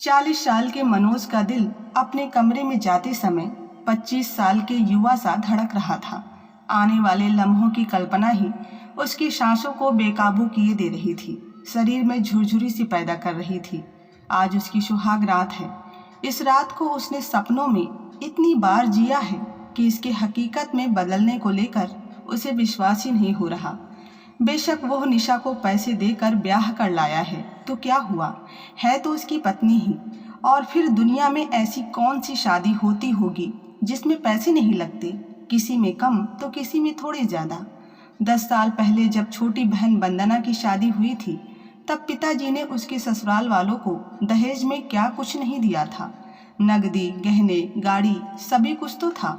40 साल के मनोज का दिल अपने कमरे में जाते समय 25 साल के युवा सा धड़क रहा था। आने वाले लम्हों की कल्पना ही उसकी सांसों को बेकाबू किए दे रही थी, शरीर में झुरझुरी सी पैदा कर रही थी। आज उसकी सुहाग रात है। इस रात को उसने सपनों में इतनी बार जिया है कि इसके हकीकत में बदलने को लेकर उसे विश्वास ही नहीं हो रहा। बेशक वो निशा को पैसे देकर ब्याह कर लाया है तो क्या हुआ, है तो उसकी पत्नी ही। और फिर दुनिया में ऐसी कौन सी शादी होती होगी जिसमें पैसे नहीं लगते, किसी में कम तो किसी में थोड़े ज़्यादा। 10 साल पहले जब छोटी बहन वंदना की शादी हुई थी तब पिताजी ने उसके ससुराल वालों को दहेज में क्या कुछ नहीं दिया था। नगदी, गहने, गाड़ी सभी कुछ तो था।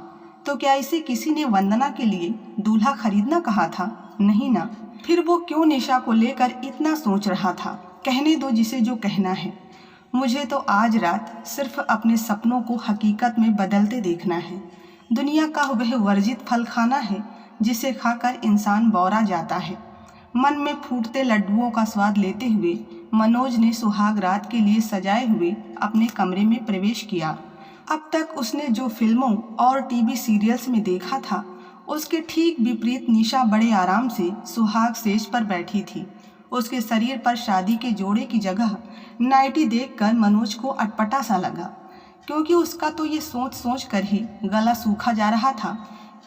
तो क्या इसे किसी ने वंदना के लिए दूल्हा खरीदना कहा था? नहीं ना। फिर वो क्यों निशा को लेकर इतना सोच रहा था? कहने दो जिसे जो कहना है। मुझे तो आज रात सिर्फ अपने सपनों को हकीकत में बदलते देखना है। दुनिया का वह वर्जित फल खाना है जिसे खाकर इंसान बौरा जाता है। मन में फूटते लड्डुओं का स्वाद लेते हुए मनोज ने सुहाग रात के लिए सजाए हुए अपने कमरे में प्रवेश किया। अब तक उसने जो फिल्मों और टीवी सीरियल्स में देखा था उसके ठीक विपरीत निशा बड़े आराम से सुहाग सेज पर बैठी थी। उसके शरीर पर शादी के जोड़े की जगह नाइटी देखकर मनोज को अटपटा सा लगा, क्योंकि उसका तो ये सोच सोच कर ही गला सूखा जा रहा था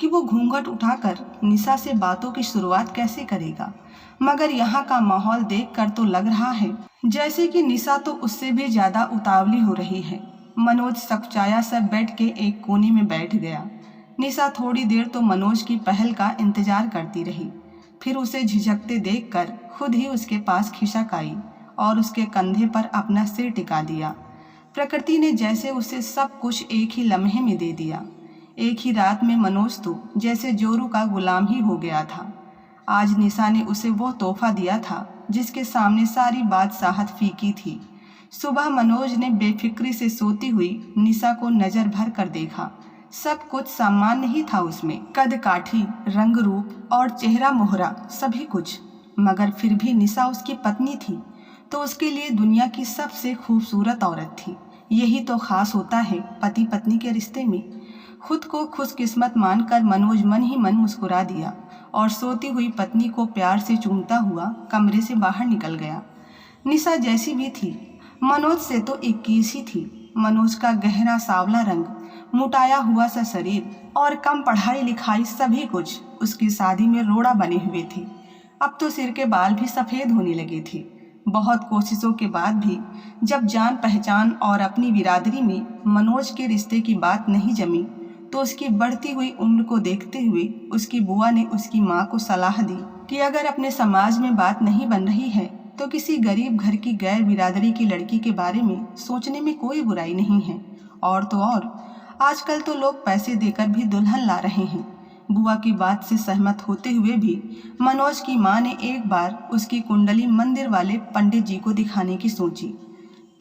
कि वो घूंघट उठाकर निशा से बातों की शुरुआत कैसे करेगा। मगर यहाँ का माहौल देखकर तो लग रहा है जैसे कि निशा तो उससे भी ज़्यादा उतावली हो रही है। मनोज सकचाया सा बेड के एक कोने में बैठ गया। निशा थोड़ी देर तो मनोज की पहल का इंतजार करती रही, फिर उसे झिझकते देखकर खुद ही उसके पास खिसक आई और उसके कंधे पर अपना सिर टिका दिया। प्रकृति ने जैसे उसे सब कुछ एक ही लम्हे में दे दिया। एक ही रात में मनोज तो जैसे जोरू का गुलाम ही हो गया था। आज निशा ने उसे वो तोहफा दिया था जिसके सामने सारी बादशाहत फीकी थी। सुबह मनोज ने बेफिक्री से सोती हुई निशा को नजर भर कर देखा। सब कुछ सामान्य ही था उसमें, कद काठी, रंग रूप और चेहरा मोहरा सभी कुछ। मगर फिर भी निशा उसकी पत्नी थी तो उसके लिए दुनिया की सबसे खूबसूरत औरत थी। यही तो खास होता है पति पत्नी के रिश्ते में। खुद को खुशकिस्मत मानकर मनोज मन ही मन मुस्कुरा दिया और सोती हुई पत्नी को प्यार से चूमता हुआ कमरे से बाहर निकल गया। निशा जैसी भी थी, मनोज से तो 21 ही थी। मनोज का गहरा सांवला रंग, मुटाया हुआ सा शरीर और कम पढ़ाई लिखाई सभी कुछ उसकी शादी में रोड़ा बने हुए थे। अब तो सिर के बाल भी सफ़ेद होने लगे थे। बहुत कोशिशों के बाद भी जब जान पहचान और अपनी बिरादरी में मनोज के रिश्ते की बात नहीं जमी तो उसकी बढ़ती हुई उम्र को देखते हुए उसकी बुआ ने उसकी माँ को सलाह दी कि अगर अपने समाज में बात नहीं बन रही है तो किसी गरीब घर की गैर बिरादरी की लड़की के बारे में सोचने में कोई बुराई नहीं है। और तो और आजकल तो लोग पैसे देकर भी दुल्हन ला रहे हैं। बुआ की बात से सहमत होते हुए भी मनोज की माँ ने एक बार उसकी कुंडली मंदिर वाले पंडित जी को दिखाने की सोची।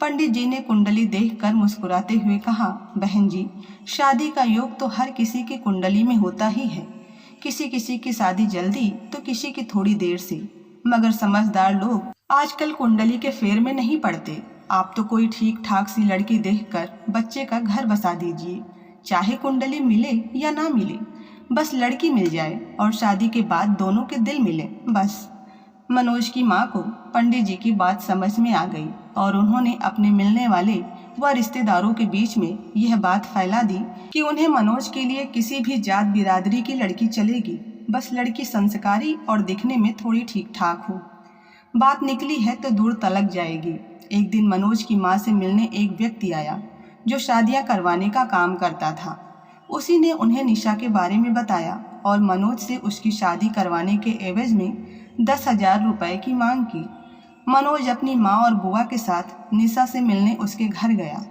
पंडित जी ने कुंडली देखकर मुस्कुराते हुए कहा, बहन जी, शादी का योग तो हर किसी की कुंडली में होता ही है। किसी किसी की शादी जल्दी तो किसी की थोड़ी देर से, मगर समझदार लोग आजकल कुंडली के फेर में नहीं पड़ते। आप तो कोई ठीक ठाक सी लड़की देखकर बच्चे का घर बसा दीजिए, चाहे कुंडली मिले या ना मिले, बस लड़की मिल जाए और शादी के बाद दोनों के दिल मिले बस। मनोज की माँ को पंडित जी की बात समझ में आ गई और उन्होंने अपने मिलने वाले व रिश्तेदारों के बीच में यह बात फैला दी कि उन्हें मनोज के लिए किसी भी जात बिरादरी की लड़की चलेगी, बस लड़की संस्कारी और दिखने में थोड़ी ठीक ठाक हो। बात निकली है तो दूर तलक जाएगी। एक दिन मनोज की माँ से मिलने एक व्यक्ति आया जो शादियाँ करवाने का काम करता था। उसी ने उन्हें निशा के बारे में बताया और मनोज से उसकी शादी करवाने के एवज में 10,000 रुपये की मांग की। मनोज अपनी माँ और बुआ के साथ निशा से मिलने उसके घर गया।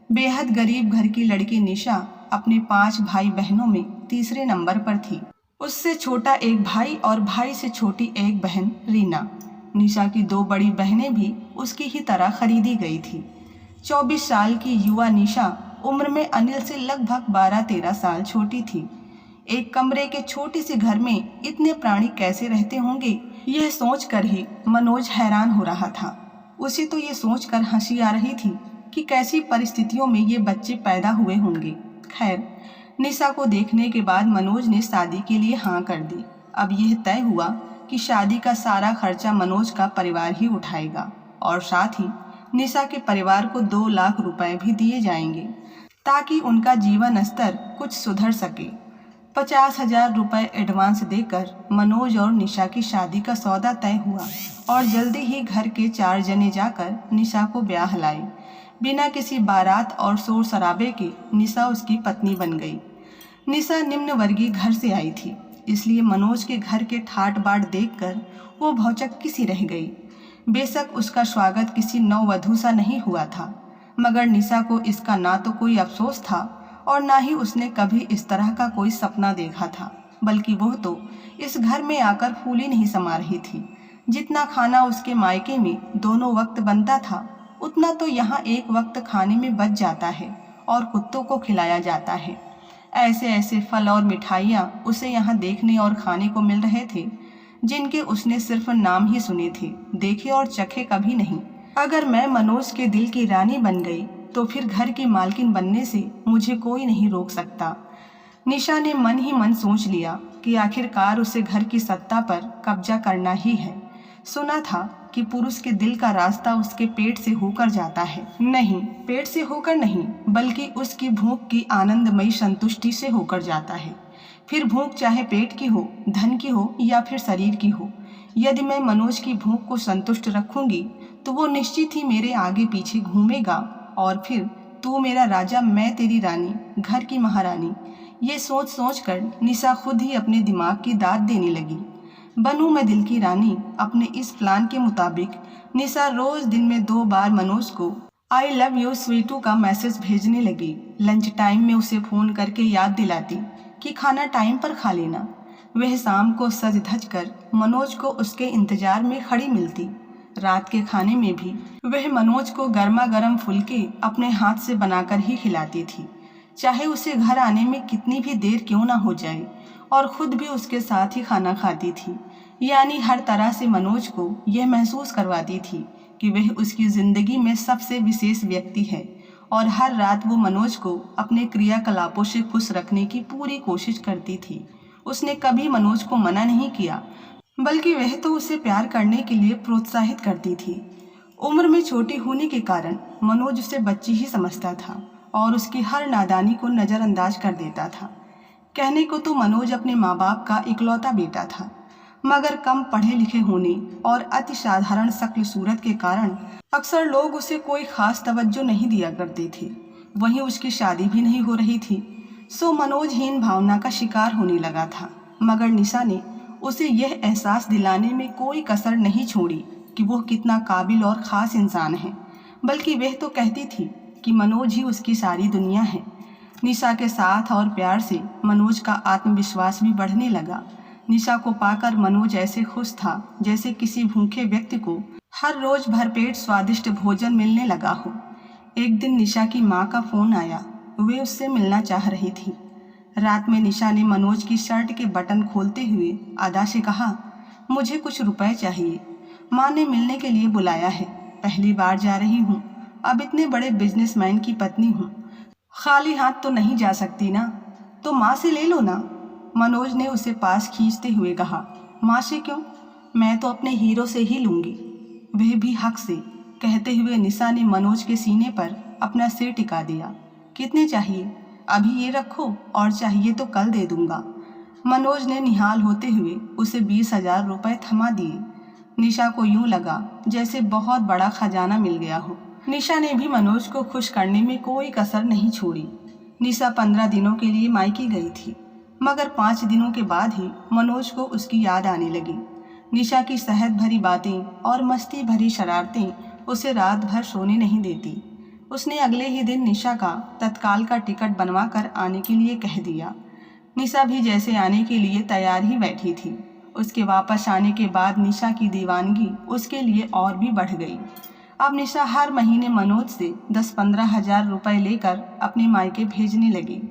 बेहद गरीब घर की लड़की निशा अपने 5 भाई बहनों में तीसरे नंबर पर थी। उससे छोटा एक भाई और भाई से छोटी एक बहन रीना। निशा की 2 बड़ी बहनें भी उसकी ही तरह खरीदी गई थी। 24 साल की युवा निशा उम्र में अनिल से लगभग 12-13 साल छोटी थी। एक कमरे के छोटी सी घर में इतने प्राणी कैसे रहते होंगे, यह सोचकर ही मनोज हैरान हो रहा था। उसे तो ये सोचकर हंसी आ रही थी कि कैसी परिस्थितियों में ये बच्चे पैदा हुए होंगे। खैर, निशा को देखने के बाद मनोज ने शादी के लिए हाँ कर दी। अब यह तय हुआ कि शादी का सारा खर्चा मनोज का परिवार ही उठाएगा और साथ ही निशा के परिवार को 2 लाख रुपए भी दिए जाएंगे ताकि उनका जीवन स्तर कुछ सुधर सके। 50,000 रुपए एडवांस देकर मनोज और निशा की शादी का सौदा तय हुआ और जल्दी ही घर के 4 जने जाकर निशा को ब्याह लाए। बिना किसी बारात और शोर शराबे के निशा उसकी पत्नी बन गई। निशा निम्न वर्गीय घर से आई थी, इसलिए मनोज के घर के ठाट बाट देखकर वो भौचक्की सी रह गई। बेशक उसका स्वागत किसी नववधू सा नहीं हुआ था, मगर निशा को इसका ना तो कोई अफसोस था और ना ही उसने कभी इस तरह का कोई सपना देखा था, बल्कि वो तो इस घर में आकर फूली नहीं समा रही थी। जितना खाना उसके मायके में दोनों वक्त बनता था, उतना तो यहाँ एक वक्त खाने में बच जाता है और कुत्तों को खिलाया जाता है। ऐसे ऐसे फल और मिठाइयाँ उसे यहाँ देखने और खाने को मिल रहे थे जिनके उसने सिर्फ नाम ही सुने थे, देखे और चखे कभी नहीं। अगर मैं मनोज के दिल की रानी बन गई तो फिर घर की मालकिन बनने से मुझे कोई नहीं रोक सकता। निशा ने मन ही मन सोच लिया कि आखिरकार उसे घर की सत्ता पर कब्जा करना ही है। सुना था कि पुरुष के दिल का रास्ता उसके पेट से होकर जाता है। नहीं, पेट से होकर नहीं, बल्कि उसकी भूख की आनंदमयी संतुष्टि से होकर जाता है। फिर भूख चाहे पेट की हो, धन की हो या फिर शरीर की हो। यदि मैं मनोज की भूख को संतुष्ट रखूंगी तो वो निश्चित ही मेरे आगे पीछे घूमेगा और फिर तू मेरा राजा, मैं तेरी रानी, घर की महारानी। ये सोच सोच कर निशा खुद ही अपने दिमाग की दाद देने लगी। बनूं मैं दिल की रानी। अपने इस प्लान के मुताबिक निशा रोज दिन में 2 बार मनोज को आई लव यू स्वीटू का मैसेज भेजने लगी। लंच टाइम में उसे फ़ोन करके याद दिलाती कि खाना टाइम पर खा लेना। वह शाम को सज धज कर मनोज को उसके इंतजार में खड़ी मिलती। रात के खाने में भी वह मनोज को गर्मा गर्म फुलके अपने हाथ से बनाकर ही खिलाती थी, चाहे उसे घर आने में कितनी भी देर क्यों ना हो जाए, और खुद भी उसके साथ ही खाना खाती थी। यानी हर तरह से मनोज को यह महसूस करवाती थी कि वह उसकी ज़िंदगी में सबसे विशेष व्यक्ति है और हर रात वो मनोज को अपने क्रियाकलापों से खुश रखने की पूरी कोशिश करती थी। उसने कभी मनोज को मना नहीं किया, बल्कि वह तो उसे प्यार करने के लिए प्रोत्साहित करती थी। उम्र में छोटी होने के कारण मनोज उसे बच्ची ही समझता था और उसकी हर नादानी को नज़रअंदाज कर देता था। कहने को तो मनोज अपने माँ बाप का इकलौता बेटा था, मगर कम पढ़े लिखे होने और अति साधारण शक्ल सूरत के कारण अक्सर लोग उसे कोई खास तवज्जो नहीं दिया करते थे। वहीं उसकी शादी भी नहीं हो रही थी, सो मनोज हीन भावना का शिकार होने लगा था। मगर निशा ने उसे यह एहसास दिलाने में कोई कसर नहीं छोड़ी कि वह कितना काबिल और ख़ास इंसान है, बल्कि वह तो कहती थी कि मनोज ही उसकी सारी दुनिया है। निशा के साथ और प्यार से मनोज का आत्मविश्वास भी बढ़ने लगा। निशा को पाकर मनोज ऐसे खुश था जैसे किसी भूखे व्यक्ति को हर रोज भरपेट स्वादिष्ट भोजन मिलने लगा हो। एक दिन निशा की माँ का फ़ोन आया। वे उससे मिलना चाह रही थी। रात में निशा ने मनोज की शर्ट के बटन खोलते हुए अदा से कहा, मुझे कुछ रुपए चाहिए। माँ ने मिलने के लिए बुलाया है। पहली बार जा रही हूँ, अब इतने बड़े बिजनेसमैन की पत्नी हूँ, खाली हाथ तो नहीं जा सकती ना, तो माँ से ले लो ना। मनोज ने उसे पास खींचते हुए कहा, माँ से क्यों, मैं तो अपने हीरो से ही लूँगी, वह भी हक से। कहते हुए निशा ने मनोज के सीने पर अपना सिर टिका दिया। कितने चाहिए? अभी ये रखो और चाहिए तो कल दे दूँगा। मनोज ने निहाल होते हुए उसे 20,000 रुपये थमा दिए। निशा को यूँ लगा जैसे बहुत बड़ा खजाना मिल गया हो। निशा ने भी मनोज को खुश करने में कोई कसर नहीं छोड़ी। निशा 15 दिनों के लिए मायके गई थी, मगर 5 दिनों के बाद ही मनोज को उसकी याद आने लगी। निशा की सेहत भरी बातें और मस्ती भरी शरारतें उसे रात भर सोने नहीं देती। उसने अगले ही दिन निशा का तत्काल का टिकट बनवा कर आने के लिए कह दिया। निशा भी जैसे आने के लिए तैयार ही बैठी थी। उसके वापस आने के बाद निशा की दीवानगी उसके लिए और भी बढ़ गई। अब निशा हर महीने मनोज से 10-15 हज़ार रुपये लेकर अपने मायके भेजने लगी।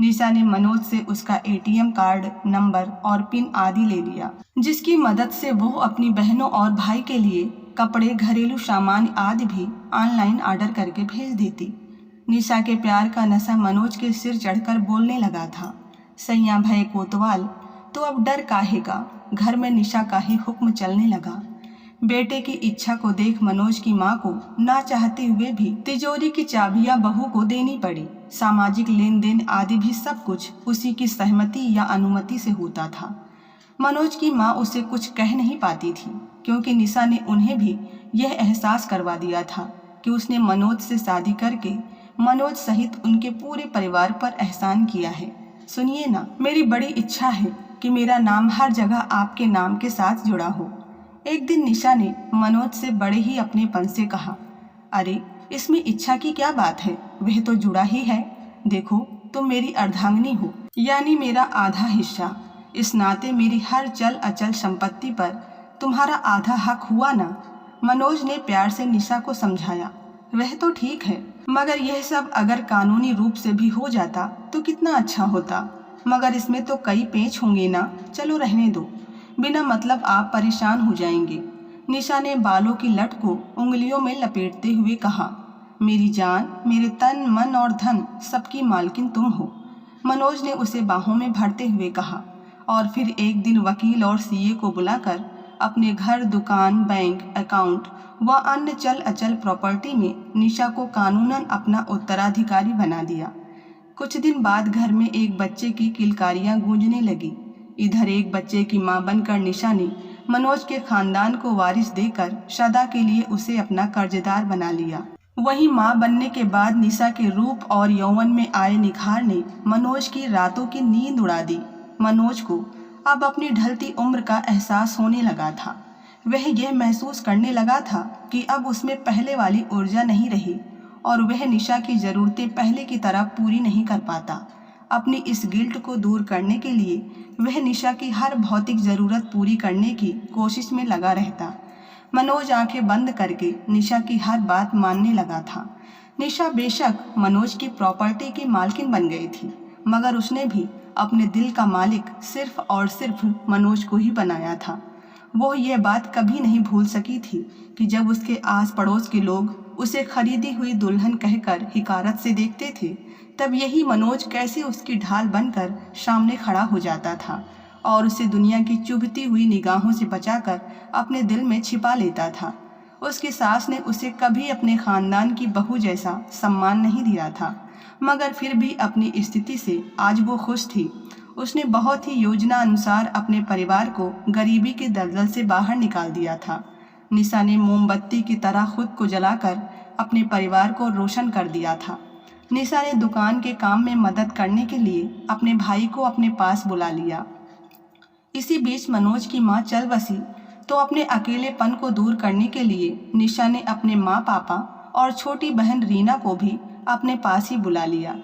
निशा ने मनोज से उसका ATM कार्ड नंबर और पिन आदि ले लिया, जिसकी मदद से वो अपनी बहनों और भाई के लिए कपड़े, घरेलू सामान आदि भी ऑनलाइन ऑर्डर करके भेज देती। निशा के प्यार का नशा मनोज के सिर चढ़कर बोलने लगा था, सैया भय कोतवाल, तो अब डर काहे का, घर में निशा का ही हुक्म चलने लगा। बेटे की इच्छा को देख मनोज की माँ को ना चाहते हुए भी तिजोरी की चाबियां बहू को देनी पड़ी। सामाजिक लेन देन आदि भी सब कुछ उसी की सहमति या अनुमति से होता था। मनोज की माँ उसे कुछ कह नहीं पाती थी, क्योंकि निशा ने उन्हें भी यह एहसास करवा दिया था कि उसने मनोज से शादी करके मनोज सहित उनके पूरे परिवार पर एहसान किया है। सुनिए ना, मेरी बड़ी इच्छा है कि मेरा नाम हर जगह आपके नाम के साथ जुड़ा हो। एक दिन निशा ने मनोज से बड़े ही अपनेपन से कहा, अरे इसमें इच्छा की क्या बात है, वह तो जुड़ा ही है। देखो तुम मेरी अर्धांगिनी हो, यानी मेरा आधा हिस्सा। इस नाते मेरी हर चल अचल संपत्ति पर तुम्हारा आधा हक हुआ ना। मनोज ने प्यार से निशा को समझाया। वह तो ठीक है, मगर यह सब अगर कानूनी रूप से भी हो जाता तो कितना अच्छा होता, मगर इसमें तो कई पेच होंगे ना। चलो रहने दो, बिना मतलब आप परेशान हो जाएंगे। निशा ने बालों की लट को उंगलियों में लपेटते हुए कहा, मेरी जान, मेरे तन मन और धन सबकी मालकिन तुम हो। मनोज ने उसे बाहों में भरते हुए कहा और फिर एक दिन वकील और सीए को बुलाकर अपने घर, दुकान, बैंक, अकाउंट व अन्य चल अचल प्रॉपर्टी में निशा को कानूनन अपना उत्तराधिकारी बना दिया। कुछ दिन बाद घर में एक बच्चे की किलकारियां गूंजने लगी। इधर एक बच्चे की मां बनकर निशा ने मनोज के खानदान को वारिस देकर सदा के लिए उसे अपना कर्जदार बना लिया। वहीं मां बनने के बाद निशा के रूप और यौवन में आए निखार ने मनोज की रातों की नींद उड़ा दी। मनोज को अब अपनी ढलती उम्र का एहसास होने लगा था। वह यह महसूस करने लगा था कि अब उसमें पहले वाली ऊर्जा नहीं रही और वह निशा की ज़रूरतें पहले की तरह पूरी नहीं कर पाता। अपनी इस गिल्ट को दूर करने के लिए वह निशा की हर भौतिक ज़रूरत पूरी करने की कोशिश में लगा रहता। मनोज आंखें बंद करके निशा की हर बात मानने लगा था। निशा बेशक मनोज की प्रॉपर्टी की मालकिन बन गई थी, मगर उसने भी अपने दिल का मालिक सिर्फ और सिर्फ मनोज को ही बनाया था। वो यह बात कभी नहीं भूल सकी थी कि जब उसके आस पड़ोस के लोग उसे खरीदी हुई दुल्हन कहकर हिकारत से देखते थे, तब यही मनोज कैसे उसकी ढाल बनकर सामने खड़ा हो जाता था और उसे दुनिया की चुभती हुई निगाहों से बचाकर अपने दिल में छिपा लेता था। उसकी सास ने उसे कभी अपने खानदान की बहू जैसा सम्मान नहीं दिया था, मगर फिर भी अपनी स्थिति से आज वो खुश थी। उसने बहुत ही योजना अनुसार अपने परिवार को गरीबी के दलदल से बाहर निकाल दिया था। निशा ने मोमबत्ती की तरह खुद को जलाकर अपने परिवार को रोशन कर दिया था। निशा ने दुकान के काम में मदद करने के लिए अपने भाई को अपने पास बुला लिया। इसी बीच मनोज की मां चल बसी तो अपने अकेलेपन को दूर करने के लिए निशा ने अपने माँ, पापा और छोटी बहन रीना को भी अपने पास ही बुला लिया।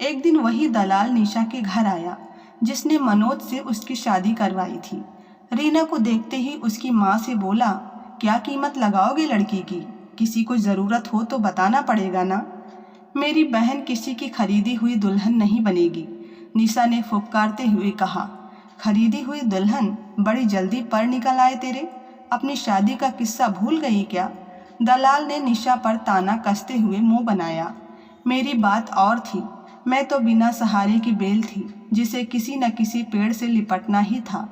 एक दिन वही दलाल निशा के घर आया जिसने मनोज से उसकी शादी करवाई थी। रीना को देखते ही उसकी माँ से बोला, क्या कीमत लगाओगे लड़की की? किसी को ज़रूरत हो तो बताना पड़ेगा ना। मेरी बहन किसी की खरीदी हुई दुल्हन नहीं बनेगी, निशा ने फुफकारते हुए कहा। खरीदी हुई दुल्हन? बड़ी जल्दी पर निकल आए तेरे। अपनी शादी का किस्सा भूल गई क्या? दलाल ने निशा पर ताना कसते हुए मुंह बनाया। मेरी बात और थी, मैं तो बिना सहारे की बेल थी जिसे किसी न किसी पेड़ से लिपटना ही था,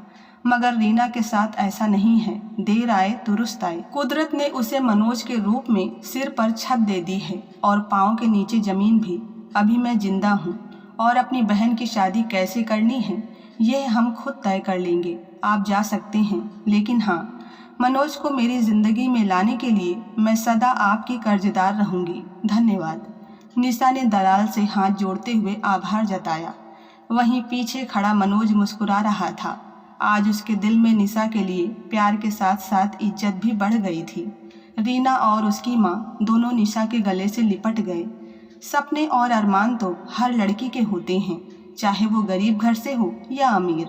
मगर रीना के साथ ऐसा नहीं है। देर आए दुरुस्त आए। कुदरत ने उसे मनोज के रूप में सिर पर छत दे दी है और पाँव के नीचे जमीन भी। अभी मैं जिंदा हूँ और अपनी बहन की शादी कैसे करनी है यह हम खुद तय कर लेंगे। आप जा सकते हैं, लेकिन हाँ, मनोज को मेरी ज़िंदगी में लाने के लिए मैं सदा आपकी कर्जदार रहूँगी। धन्यवाद। निशा ने दलाल से हाथ जोड़ते हुए आभार जताया। वहीं पीछे खड़ा मनोज मुस्कुरा रहा था। आज उसके दिल में निशा के लिए प्यार के साथ साथ इज्जत भी बढ़ गई थी। रीना और उसकी माँ दोनों निशा के गले से लिपट गए। सपने और अरमान तो हर लड़की के होते हैं, चाहे वो गरीब घर से हो या अमीर।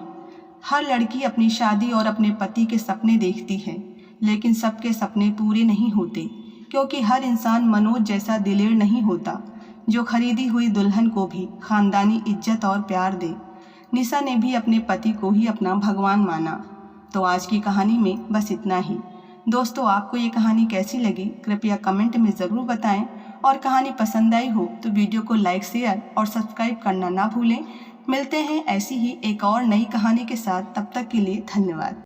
हर लड़की अपनी शादी और अपने पति के सपने देखती है, लेकिन सबके सपने पूरे नहीं होते, क्योंकि हर इंसान मनोज जैसा दिलेर नहीं होता जो खरीदी हुई दुल्हन को भी खानदानी इज्जत और प्यार दे। निशा ने भी अपने पति को ही अपना भगवान माना। तो आज की कहानी में बस इतना ही। दोस्तों, आपको ये कहानी कैसी लगी कृपया कमेंट में ज़रूर बताएं और कहानी पसंद आई हो तो वीडियो को लाइक, शेयर और सब्सक्राइब करना ना भूलें। मिलते हैं ऐसी ही एक और नई कहानी के साथ, तब तक के लिए धन्यवाद।